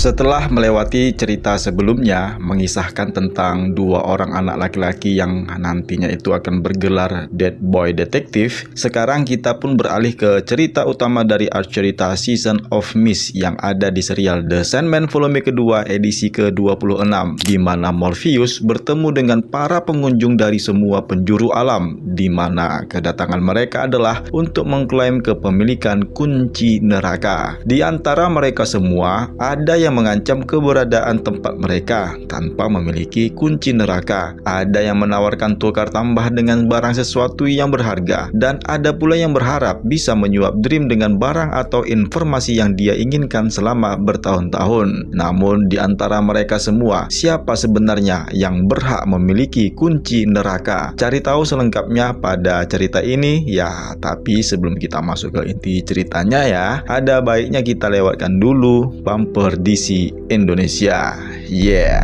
Setelah melewati cerita sebelumnya mengisahkan tentang dua orang anak laki-laki yang nantinya itu akan bergelar Dead Boy Detective, sekarang kita pun beralih ke cerita utama dari cerita Season of Mist yang ada di serial The Sandman volume kedua edisi ke-26, di mana Morpheus bertemu dengan para pengunjung dari semua penjuru alam, di mana kedatangan mereka adalah untuk mengklaim kepemilikan kunci neraka. Di antara mereka semua, ada yang mengancam keberadaan tempat mereka tanpa memiliki kunci neraka. Ada yang menawarkan tukar tambah dengan barang sesuatu yang berharga, dan ada pula yang berharap bisa menyuap Dream dengan barang atau informasi yang dia inginkan selama bertahun-tahun. Namun di antara mereka semua, siapa sebenarnya yang berhak memiliki kunci neraka? Cari tahu selengkapnya pada cerita ini ya, tapi sebelum kita masuk ke inti ceritanya ya, ada baiknya kita lewatkan dulu bumper DC Indonesia. Yeah.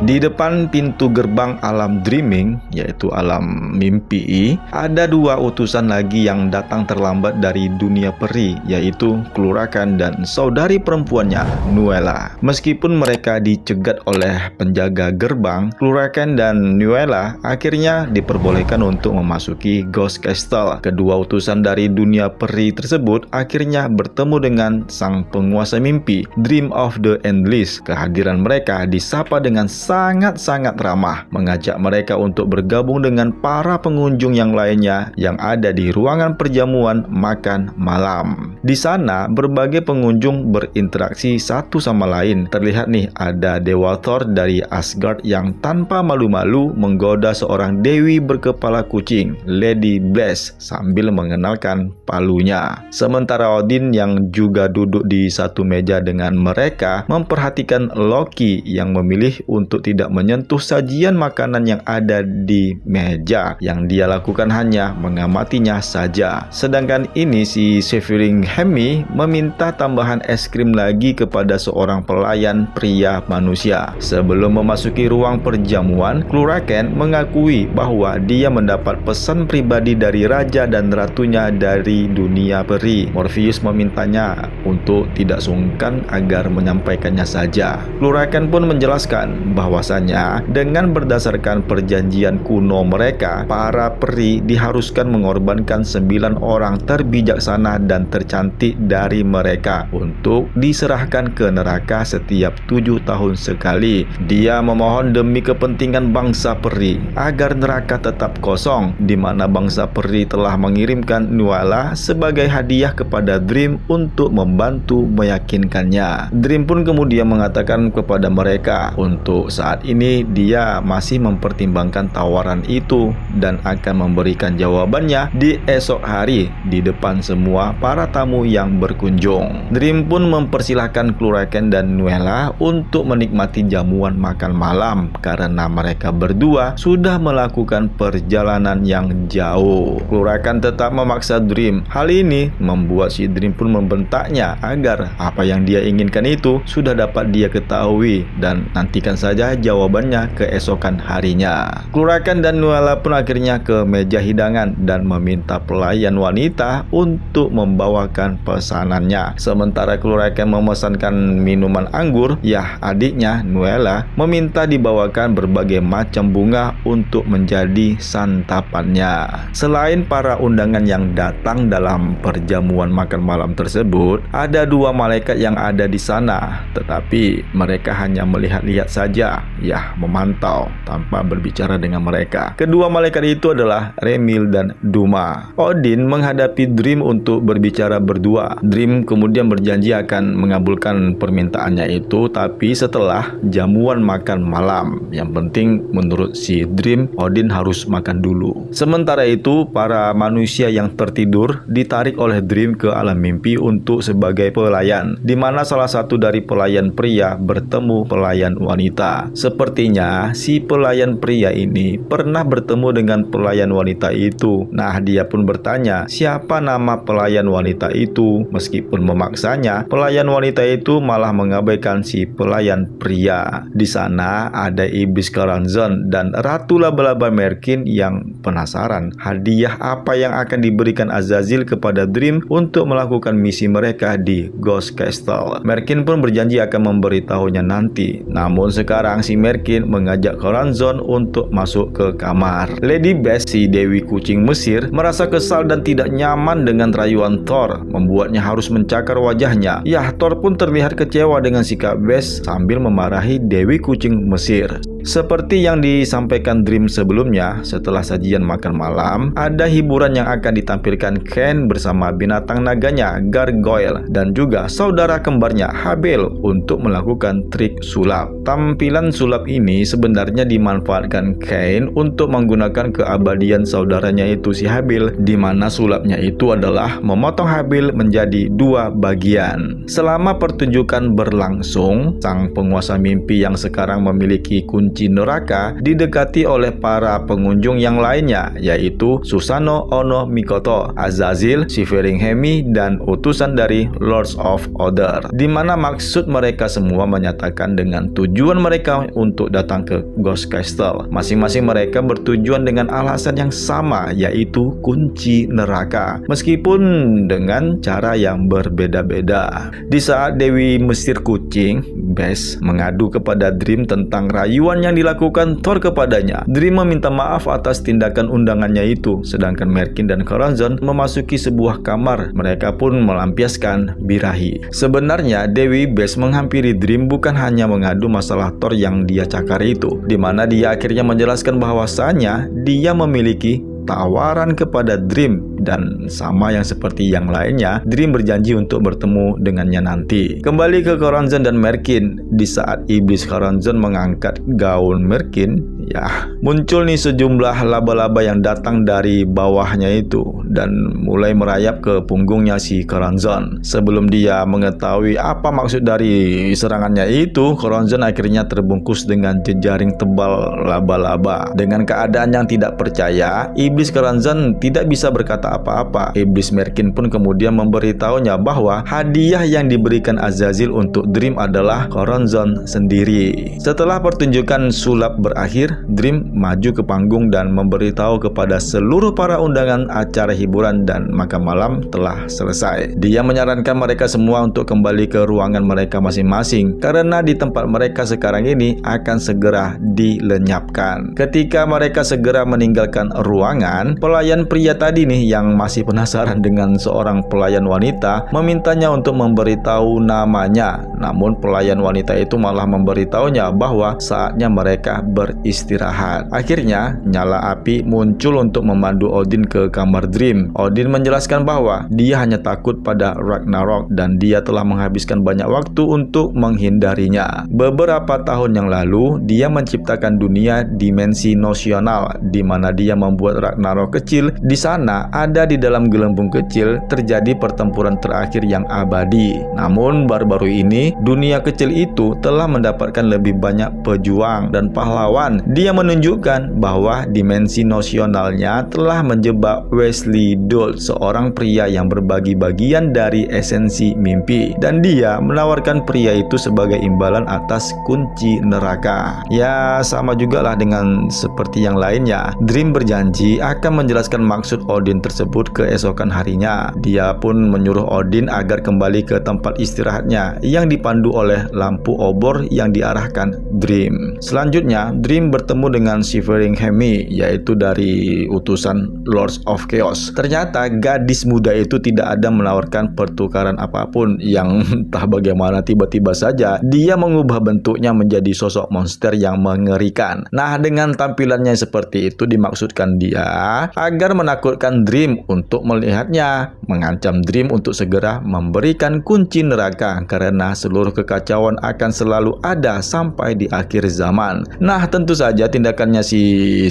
Di depan pintu gerbang alam dreaming, yaitu alam mimpi, ada dua utusan lagi yang datang terlambat dari dunia peri, yaitu Cluracan dan saudari perempuannya, Nuella. Meskipun mereka dicegat oleh penjaga gerbang, Cluracan dan Nuella akhirnya diperbolehkan untuk memasuki Ghost Castle. Kedua utusan dari dunia peri tersebut akhirnya bertemu dengan sang penguasa mimpi, Dream of the Endless. Kehadiran mereka disapa dengan sangat-sangat ramah, mengajak mereka untuk bergabung dengan para pengunjung yang lainnya yang ada di ruangan perjamuan makan malam. Di sana, berbagai pengunjung berinteraksi satu sama lain. Terlihat nih, ada Dewa Thor dari Asgard yang tanpa malu-malu menggoda seorang dewi berkepala kucing, Lady Bless, sambil mengenalkan palunya. Sementara Odin yang juga duduk di satu meja dengan mereka memperhatikan Loki yang memilih untuk tidak menyentuh sajian makanan yang ada di meja. Yang dia lakukan hanya mengamatinya saja. Sedangkan ini si Svefringhemi meminta tambahan es krim lagi kepada seorang pelayan pria manusia. Sebelum memasuki ruang perjamuan, Cluracan mengakui bahwa dia mendapat pesan pribadi dari raja dan ratunya dari dunia peri. Morpheus memintanya untuk tidak sungkan agar menyampaikannya saja. Cluracan pun menjelaskan bahwasanya dengan berdasarkan perjanjian kuno mereka, para peri diharuskan mengorbankan 9 orang terbijaksana dan tercantik dari mereka untuk diserahkan ke neraka setiap 7 tahun sekali. Dia memohon demi kepentingan bangsa peri agar neraka tetap kosong, di mana bangsa peri telah mengirimkan Nuella sebagai hadiah kepada Dream untuk membantu meyakinkannya. Dream pun kemudian mengatakan kepada mereka untuk saat ini dia masih mempertimbangkan tawaran itu dan akan memberikan jawabannya di esok hari di depan semua para tamu yang berkunjung. Dream pun mempersilahkan Cluracan dan Nuella untuk menikmati jamuan makan malam karena mereka berdua sudah melakukan perjalanan yang jauh. Cluracan tetap memaksa Dream. Hal ini membuat si Dream pun membentaknya agar apa yang dia inginkan itu sudah dapat dia ketahui dan nantikan saja jawabannya keesokan harinya. Cluracan dan Nuella pun akhirnya ke meja hidangan dan meminta pelayan wanita untuk membawakan pesanannya. Sementara Cluracan memesankan minuman anggur, ya adiknya Nuella meminta dibawakan berbagai macam bunga untuk menjadi santapannya. Selain para undangan yang datang dalam perjamuan makan malam tersebut, ada dua malaikat yang ada di sana, tetapi mereka hanya melihat-lihat saja, ya memantau tanpa berbicara dengan mereka. Kedua malaikat itu adalah Remil dan Duma. Odin menghadapi Dream untuk berbicara berdua. Dream kemudian berjanji akan mengabulkan permintaannya itu, tapi setelah jamuan makan malam. Yang penting menurut si Dream, Odin harus makan dulu. Sementara itu, para manusia yang tertidur ditarik oleh Dream ke alam mimpi untuk sebagai pelayan, di mana salah satu dari pelayan pria bertemu pelayan wanita. Sepertinya si pelayan pria ini pernah bertemu dengan pelayan wanita itu. Nah, dia pun bertanya siapa nama pelayan wanita itu. Meskipun memaksanya, pelayan wanita itu malah mengabaikan si pelayan pria. Di sana ada iblis Choronzon dan Ratu Laba-Laba Merkin yang penasaran hadiah apa yang akan diberikan Azazel kepada Dream untuk melakukan misi mereka di Ghost Castle. Merkin pun berjanji akan memberitahunya nanti. Namun sekarang si Merkin mengajak Choronzon untuk masuk ke kamar. Lady Bess, si Dewi Kucing Mesir, merasa kesal dan tidak nyaman dengan rayuan Thor, membuatnya harus mencakar wajahnya. Ya, Thor pun terlihat kecewa dengan sikap Bess sambil memarahi Dewi Kucing Mesir. Seperti yang disampaikan Dream sebelumnya, setelah sajian makan malam, ada hiburan yang akan ditampilkan Ken bersama binatang naganya Gargoyle dan juga saudara kembarnya Habel untuk melakukan trik sulap. Tampilan sulap ini sebenarnya dimanfaatkan Ken untuk menggunakan keabadian saudaranya itu si Habel, di mana sulapnya itu adalah memotong Habel menjadi dua bagian. Selama pertunjukan berlangsung, sang penguasa mimpi yang sekarang memiliki kunci neraka didekati oleh para pengunjung yang lainnya, yaitu Susano Ono Mikoto, Azazel, Shivering Hemi, dan utusan dari Lords of Order, di mana maksud mereka semua menyatakan dengan tujuan mereka untuk datang ke Ghost Castle. Masing-masing mereka bertujuan dengan alasan yang sama, yaitu kunci neraka, meskipun dengan cara yang berbeda-beda. Di saat Dewi Mesir Kucing Bess mengadu kepada Dream tentang rayuan yang dilakukan Thor kepadanya, Dream meminta maaf atas tindakan undangannya itu, sedangkan Merkin dan Choronzon memasuki sebuah kamar. Mereka pun melampiaskan birahi. Sebenarnya Dewi Bess menghampiri Dream bukan hanya mengadu masalah Thor yang dia cakar itu, di mana dia akhirnya menjelaskan bahwasanya dia memiliki tawaran kepada Dream, dan sama yang seperti yang lainnya, Dream berjanji untuk bertemu dengannya nanti. Kembali ke Choronzon dan Merkin, di saat iblis Choronzon mengangkat gaun Merkin, ya muncul nih sejumlah laba-laba yang datang dari bawahnya itu dan mulai merayap ke punggungnya si Choronzon. Sebelum dia mengetahui apa maksud dari serangannya itu, Choronzon akhirnya terbungkus dengan jejaring tebal laba-laba. Dengan keadaan yang tidak percaya, iblis Choronzon tidak bisa berkata apa-apa. Iblis Merkin pun kemudian memberitahunya bahwa hadiah yang diberikan Azazel untuk Dream adalah Choronzon sendiri. Setelah pertunjukan sulap berakhir, Dream maju ke panggung dan memberitahu kepada seluruh para undangan acara hiburan dan makan malam telah selesai. Dia menyarankan mereka semua untuk kembali ke ruangan mereka masing-masing karena di tempat mereka sekarang ini akan segera dilenyapkan. Ketika mereka segera meninggalkan ruangan, pelayan pria tadi nih yang masih penasaran dengan seorang pelayan wanita memintanya untuk memberitahu namanya. Namun pelayan wanita itu malah memberitahunya bahwa saatnya mereka beristirahat. Akhirnya nyala api muncul untuk memandu Odin ke kamar Dream. Odin menjelaskan bahwa dia hanya takut pada Ragnarok dan dia telah menghabiskan banyak waktu untuk menghindarinya. Beberapa tahun yang lalu dia menciptakan dunia dimensi nosional di mana dia membuat Ragnarok kecil. Di sana ada di dalam gelembung kecil terjadi pertempuran terakhir yang abadi. Namun baru-baru ini dunia kecil itu telah mendapatkan lebih banyak pejuang dan pahlawan. Dia menunjukkan bahwa dimensi nosionalnya telah menjebak Wesley Dulce, seorang pria yang berbagi bagian dari esensi mimpi, dan dia menawarkan pria itu sebagai imbalan atas kunci neraka. Ya, sama juga lah dengan seperti yang lainnya. Dream berjanji akan menjelaskan maksud Odin tersebut keesokan harinya. Dia pun menyuruh Odin agar kembali ke tempat istirahatnya yang dipandu oleh lampu obor yang diarahkan Dream. Selanjutnya, Dream bertemu dengan Shivering Hemi, yaitu dari utusan Lords of Chaos. Ternyata gadis muda itu tidak ada menawarkan pertukaran apapun, yang entah bagaimana tiba-tiba saja dia mengubah bentuknya menjadi sosok monster yang mengerikan. Nah, dengan tampilannya seperti itu dimaksudkan dia agar menakutkan Dream Dream untuk melihatnya, mengancam Dream untuk segera memberikan kunci neraka karena seluruh kekacauan akan selalu ada sampai di akhir zaman. Nah, tentu saja tindakannya si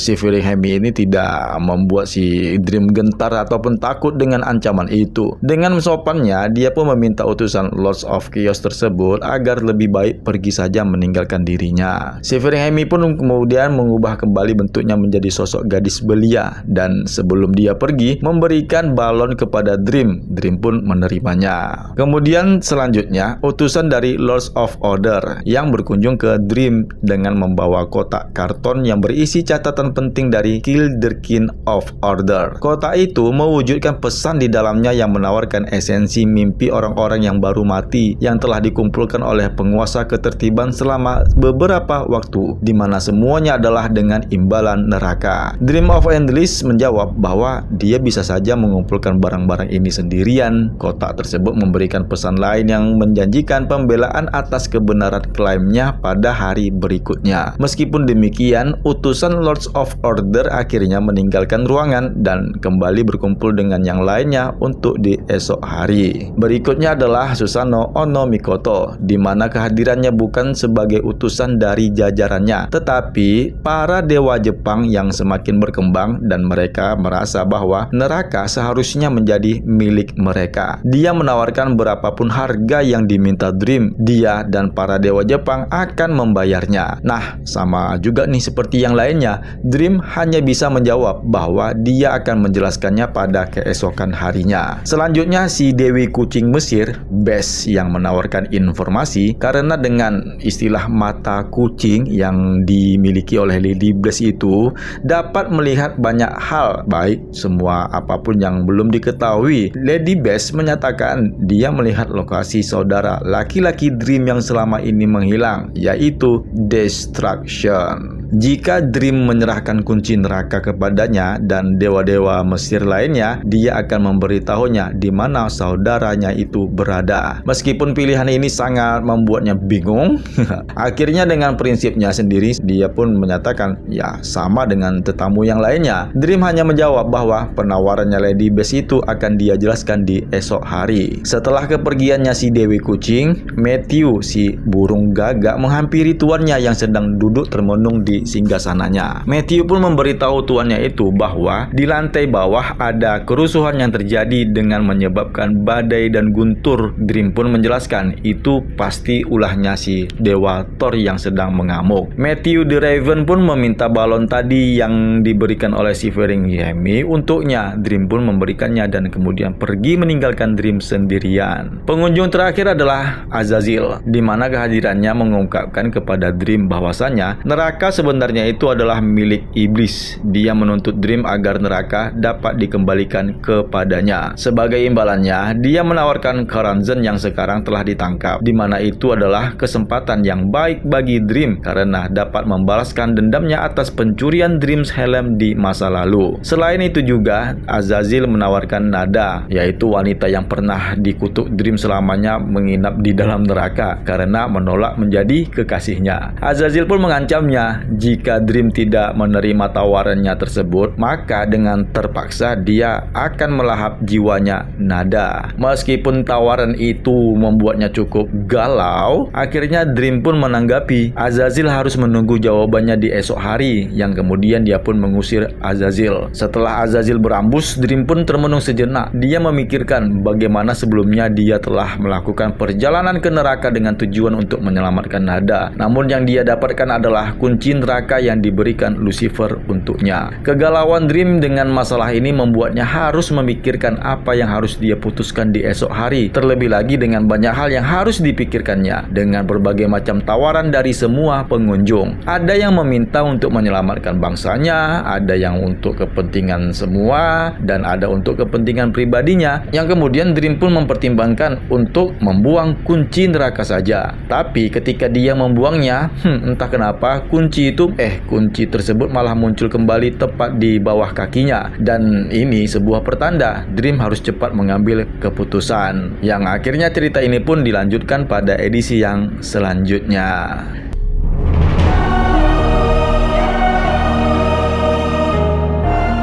Shivering Hemi ini tidak membuat si Dream gentar ataupun takut dengan ancaman itu. Dengan sopannya, dia pun meminta utusan Lords of Chaos tersebut agar lebih baik pergi saja meninggalkan dirinya. Shivering Hemi pun kemudian mengubah kembali bentuknya menjadi sosok gadis belia dan sebelum dia pergi memberikan balon kepada Dream. Dream pun menerimanya. Kemudian selanjutnya utusan dari Lords of Order yang berkunjung ke Dream dengan membawa kotak karton yang berisi catatan penting dari Kilderkin of Order. Kotak itu mewujudkan pesan di dalamnya yang menawarkan esensi mimpi orang-orang yang baru mati yang telah dikumpulkan oleh penguasa ketertiban selama beberapa waktu, di mana semuanya adalah dengan imbalan neraka. Dream of Endless menjawab bahwa dia bisa saja mengumpulkan barang-barang ini sendirian. Kotak tersebut memberikan pesan lain yang menjanjikan pembelaan atas kebenaran klaimnya pada hari berikutnya. Meskipun demikian, utusan Lords of Order akhirnya meninggalkan ruangan dan kembali berkumpul dengan yang lainnya untuk di esok hari. Berikutnya adalah Susanoo Ono Mikoto, di mana kehadirannya bukan sebagai utusan dari jajarannya, tetapi para dewa Jepang yang semakin berkembang dan mereka merasa bahwa neraka seharusnya menjadi milik mereka. Dia menawarkan berapapun harga yang diminta Dream, dia dan para dewa Jepang akan membayarnya. Nah, sama juga nih seperti yang lainnya, Dream hanya bisa menjawab bahwa dia akan menjelaskannya pada keesokan harinya. Selanjutnya si Dewi Kucing Mesir, Bes, yang menawarkan informasi karena dengan istilah mata kucing yang dimiliki oleh Lady Bless itu dapat melihat banyak hal, baik semua apapun yang belum diketahui. Lady Bes menyatakan dia melihat lokasi saudara laki-laki Dream yang selama ini menghilang, yaitu Destruction. Jika Dream menyerahkan kunci neraka kepadanya dan dewa-dewa Mesir lainnya, dia akan memberitahunya di mana saudaranya itu berada. Meskipun pilihan ini sangat membuatnya bingung, akhirnya dengan prinsipnya sendiri dia pun menyatakan ya sama dengan tetamu yang lainnya. Dream hanya menjawab bahwa penawarannya Lady Bes itu akan dia jelaskan di esok hari. Setelah kepergiannya si Dewi Kucing, Matthew si burung gagak menghampiri tuannya yang sedang duduk termenung di singgasananya. Matthew pun memberitahu tuannya itu bahwa di lantai bawah ada kerusuhan yang terjadi dengan menyebabkan badai dan guntur. Dream pun menjelaskan itu pasti ulahnya si dewa Thor yang sedang mengamuk. Matthew the Raven pun meminta balon tadi yang diberikan oleh Shivering Hemi untuknya. Dream pun memberikannya dan kemudian pergi meninggalkan Dream sendirian. Pengunjung terakhir adalah Azazel, di mana kehadirannya mengungkapkan kepada Dream bahwasanya neraka sebenarnya itu adalah milik iblis. Dia menuntut Dream agar neraka dapat dikembalikan kepadanya. Sebagai imbalannya, dia menawarkan Karanzen yang sekarang telah ditangkap, di mana itu adalah kesempatan yang baik bagi Dream karena dapat membalaskan dendamnya atas pencurian Dream's helm di masa lalu. Selain itu juga, Azazel menawarkan Nada, yaitu wanita yang pernah dikutuk Dream selamanya, menginap di dalam neraka karena menolak menjadi kekasihnya. Azazel pun mengancamnya jika Dream tidak menerima tawarannya tersebut, maka dengan terpaksa dia akan melahap jiwanya Nada. Meskipun tawaran itu membuatnya cukup galau, akhirnya Dream pun menanggapi Azazel harus menunggu jawabannya di esok hari, yang kemudian dia pun mengusir Azazel. Setelah Azazel berambus, Dream pun termenung sejenak. Dia memikirkan bagaimana sebelumnya dia telah melakukan perjalanan ke neraka dengan tujuan untuk menyelamatkan Nada. Namun yang dia dapatkan adalah kunci neraka yang diberikan Lucifer untuknya. Kegalauan Dream dengan masalah ini membuatnya harus memikirkan apa yang harus dia putuskan di esok hari. Terlebih lagi dengan banyak hal yang harus dipikirkannya dengan berbagai macam tawaran dari semua pengunjung. Ada yang meminta untuk menyelamatkan bangsanya, ada yang untuk kepentingan semua, dan ada untuk kepentingan pribadinya, yang kemudian Dream pun mempertimbangkan untuk membuang kunci neraka saja. Tapi ketika dia membuangnya, entah kenapa kunci tersebut malah muncul kembali tepat di bawah kakinya, dan ini sebuah pertanda Dream harus cepat mengambil keputusan. Yang akhirnya cerita ini pun dilanjutkan pada edisi yang selanjutnya.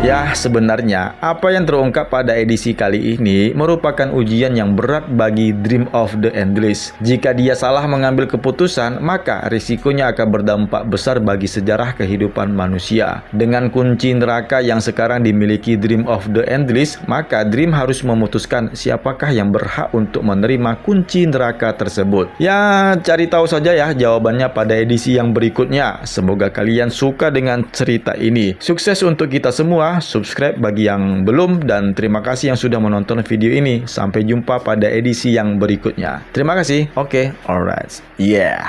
Ya, sebenarnya apa yang terungkap pada edisi kali ini merupakan ujian yang berat bagi Dream of the Endless. Jika dia salah mengambil keputusan, maka risikonya akan berdampak besar bagi sejarah kehidupan manusia. Dengan kunci neraka yang sekarang dimiliki Dream of the Endless, maka Dream harus memutuskan siapakah yang berhak untuk menerima kunci neraka tersebut. Ya, cari tahu saja ya jawabannya pada edisi yang berikutnya. Semoga kalian suka dengan cerita ini. Sukses untuk kita semua. Subscribe bagi yang belum, dan terima kasih yang sudah menonton video ini. Sampai jumpa pada edisi yang berikutnya. Terima kasih. Oke, alright. Yeah.